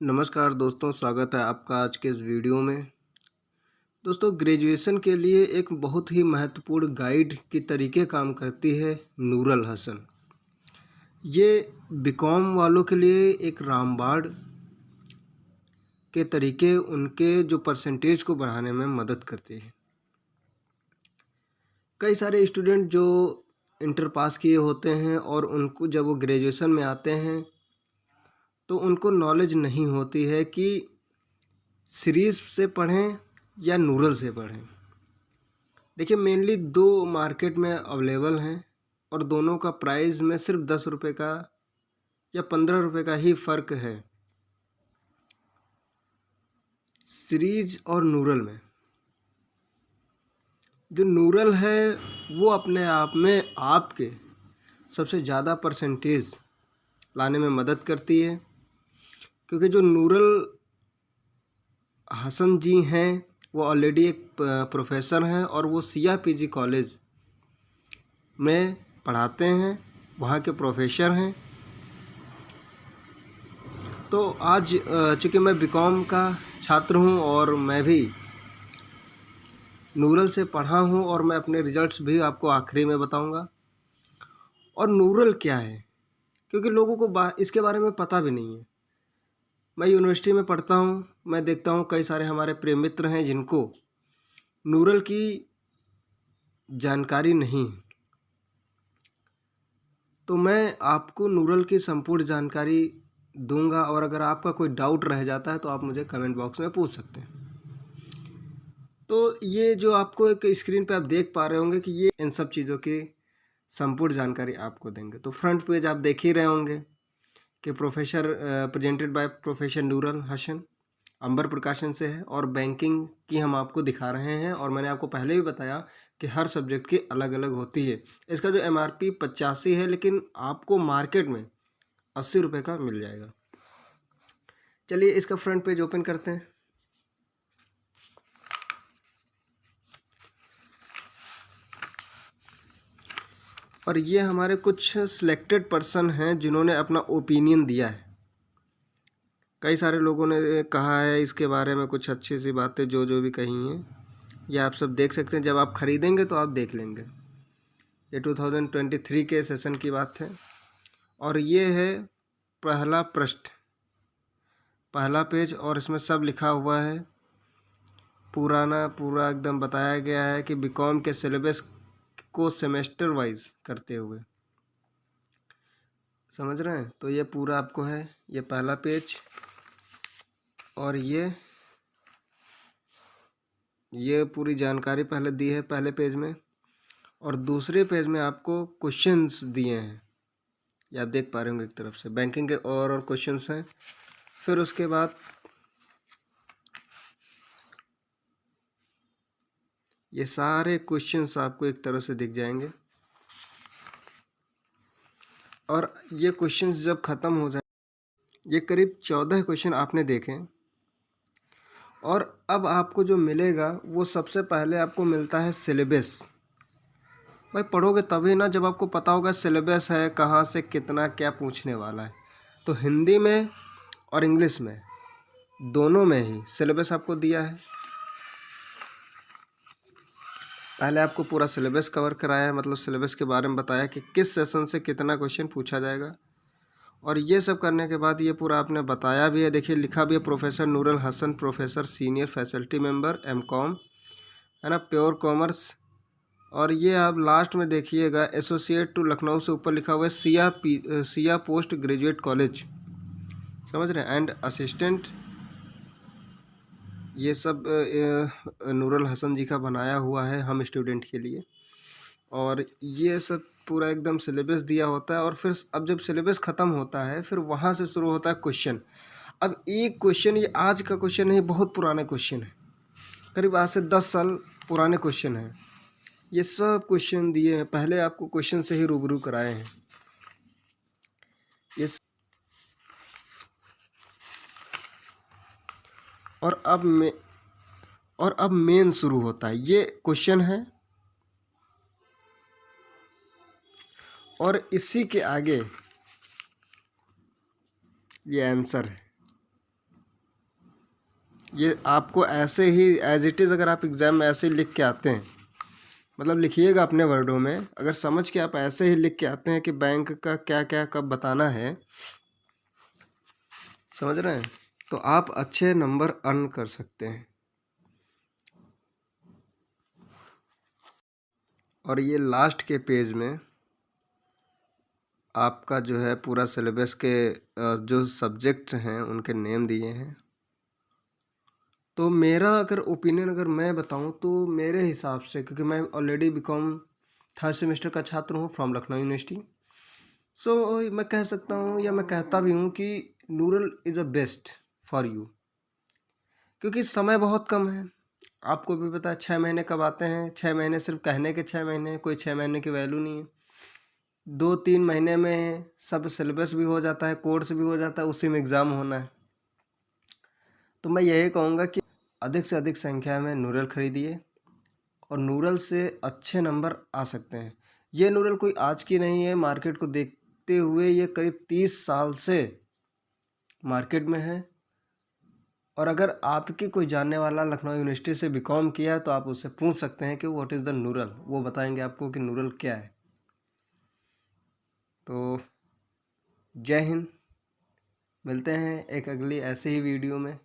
नमस्कार दोस्तों, स्वागत है आपका आज के इस वीडियो में। दोस्तों, ग्रेजुएशन के लिए एक बहुत ही महत्वपूर्ण गाइड के तरीके काम करती है नूरुल हसन। ये बीकॉम वालों के लिए एक रामबाण के तरीके उनके जो परसेंटेज को बढ़ाने में मदद करती है। कई सारे स्टूडेंट जो इंटर पास किए होते हैं और उनको जब वो ग्रेजुएशन में आते हैं तो उनको नॉलेज नहीं होती है कि सीरीज़ से पढ़ें या नूरल से पढ़ें। देखिए, मेनली दो मार्केट में अवेलेबल हैं और दोनों का प्राइस में सिर्फ 10 रुपये का या 15 रुपये का ही फ़र्क है सीरीज और नूरल में। जो नूरल है वो अपने आप में आपके सबसे ज़्यादा परसेंटेज लाने में मदद करती है, क्योंकि जो नूरुल हसन जी हैं वो ऑलरेडी एक प्रोफेसर हैं और वो CRPG कॉलेज में पढ़ाते हैं, वहाँ के प्रोफेसर हैं। तो आज चूँकि मैं बीकॉम का छात्र हूँ और मैं भी नूरल से पढ़ा हूँ और मैं अपने रिजल्ट्स भी आपको आखिरी में बताऊँगा। और नूरल क्या है, क्योंकि लोगों को इसके बारे में पता भी नहीं है। मैं यूनिवर्सिटी में पढ़ता हूँ, मैं देखता हूँ कई सारे हमारे प्रिय मित्र हैं जिनको नूरल की जानकारी नहीं है। तो मैं आपको नूरल की संपूर्ण जानकारी दूंगा और अगर आपका कोई डाउट रह जाता है तो आप मुझे कमेंट बॉक्स में पूछ सकते हैं। तो ये जो आपको एक स्क्रीन पे आप देख पा रहे होंगे कि ये इन सब चीज़ों की संपूर्ण जानकारी आपको देंगे। तो फ्रंट पेज आप देख ही रहे होंगे कि professor presented by professor Nurul Hasan, Ambar Prakashan से है और बैंकिंग की हम आपको दिखा रहे हैं। और मैंने आपको पहले भी बताया कि हर सब्जेक्ट की अलग अलग होती है। इसका जो MRP 85 है, लेकिन आपको मार्केट में 80 रुपये का मिल जाएगा। चलिए इसका फ्रंट पेज ओपन करते हैं। और ये हमारे कुछ सिलेक्टेड पर्सन हैं जिन्होंने अपना ओपिनियन दिया है। कई सारे लोगों ने कहा है इसके बारे में कुछ अच्छी सी बातें जो भी कही हैं, ये आप सब देख सकते हैं। जब आप ख़रीदेंगे तो आप देख लेंगे। ये 2023 के सेशन की बात है। और ये है पहला पृष्ठ, पहला पेज, और इसमें सब लिखा हुआ है। पूरा एकदम बताया गया है कि बीकॉम के सिलेबस को सेमेस्टर वाइज करते हुए, समझ रहे हैं। तो ये पूरा आपको है, ये पहला पेज और ये पूरी जानकारी पहले दी है पहले पेज में। और दूसरे पेज में आपको क्वेश्चंस दिए हैं, ये आप देख पा रहे होंगे। एक तरफ से बैंकिंग के और क्वेश्चंस हैं। फिर उसके बाद ये सारे क्वेश्चंस आपको एक तरह से दिख जाएंगे। और ये क्वेश्चंस जब ख़त्म हो जाए, ये करीब 14 क्वेश्चन आपने देखे। और अब आपको जो मिलेगा वो सबसे पहले आपको मिलता है सिलेबस। भाई पढ़ोगे तभी ना जब आपको पता होगा सिलेबस है कहाँ से कितना क्या पूछने वाला है। तो हिंदी में और इंग्लिश में दोनों में ही सिलेबस आपको दिया है। पहले आपको पूरा सिलेबस कवर कराया है, मतलब सिलेबस के बारे में बताया कि किस सेशन से कितना क्वेश्चन पूछा जाएगा। और ये सब करने के बाद ये पूरा आपने बताया भी है। देखिए लिखा भी है professor Nurul Hasan, professor senior faculty member MCOM, है ना, प्योर कॉमर्स। और ये आप लास्ट में देखिएगा एसोसिएट टू लखनऊ से ऊपर लिखा हुआ है सिया पोस्ट ग्रेजुएट कॉलेज, समझ रहे हैं, एंड असिस्टेंट। ये सब नूरुल हसन जी का बनाया हुआ है हम स्टूडेंट के लिए। और ये सब पूरा एकदम सिलेबस दिया होता है। और फिर अब जब सिलेबस ख़त्म होता है फिर वहाँ से शुरू होता है क्वेश्चन। अब एक क्वेश्चन, ये आज का क्वेश्चन नहीं, बहुत पुराने क्वेश्चन है, करीब आज से 10 साल पुराने क्वेश्चन हैं। ये सब क्वेश्चन दिए हैं, पहले आपको क्वेश्चन से ही रूबरू कराए हैं। ये और अब मेन शुरू होता है। ये क्वेश्चन है और इसी के आगे ये आंसर है। ये आपको ऐसे ही एज इट इज़, अगर आप एग्ज़ाम में ऐसे ही लिख के आते हैं, मतलब लिखिएगा अपने वर्डों में, अगर समझ के आप ऐसे ही लिख के आते हैं कि बैंक का क्या क्या कब बताना है, समझ रहे हैं, तो आप अच्छे नंबर अर्न कर सकते हैं। और ये लास्ट के पेज में आपका जो है पूरा सिलेबस के जो सब्जेक्ट्स हैं उनके नेम दिए हैं। तो मेरा अगर ओपिनियन अगर मैं बताऊं तो मेरे हिसाब से, क्योंकि मैं ऑलरेडी बीकॉम थर्ड सेमेस्टर का छात्र हूं फ्रॉम लखनऊ यूनिवर्सिटी, सो मैं कह सकता हूं या मैं कहता भी हूं कि Nurul is a best for you, क्योंकि समय बहुत कम है। आपको भी पता है 6 महीने कब आते हैं, 6 महीने सिर्फ कहने के 6 महीने, कोई 6 महीने की वैल्यू नहीं है। 2-3 महीने में सब सिलेबस भी हो जाता है, कोर्स भी हो जाता है, उसी में एग्ज़ाम होना है। तो मैं यही कहूँगा कि अधिक से अधिक संख्या में नूरल खरीदिए और नूरल से अच्छे नंबर आ सकते हैं। ये नूरल कोई आज की नहीं है, मार्केट को देखते हुए ये करीब 30 साल से मार्केट में है। और अगर आपके कोई जानने वाला लखनऊ यूनिवर्सिटी से बीकॉम किया है तो आप उससे पूछ सकते हैं कि व्हाट इज़ द नूरल, वो बताएंगे आपको कि नूरल क्या है। तो जय हिंद, मिलते हैं एक अगली ऐसे ही वीडियो में।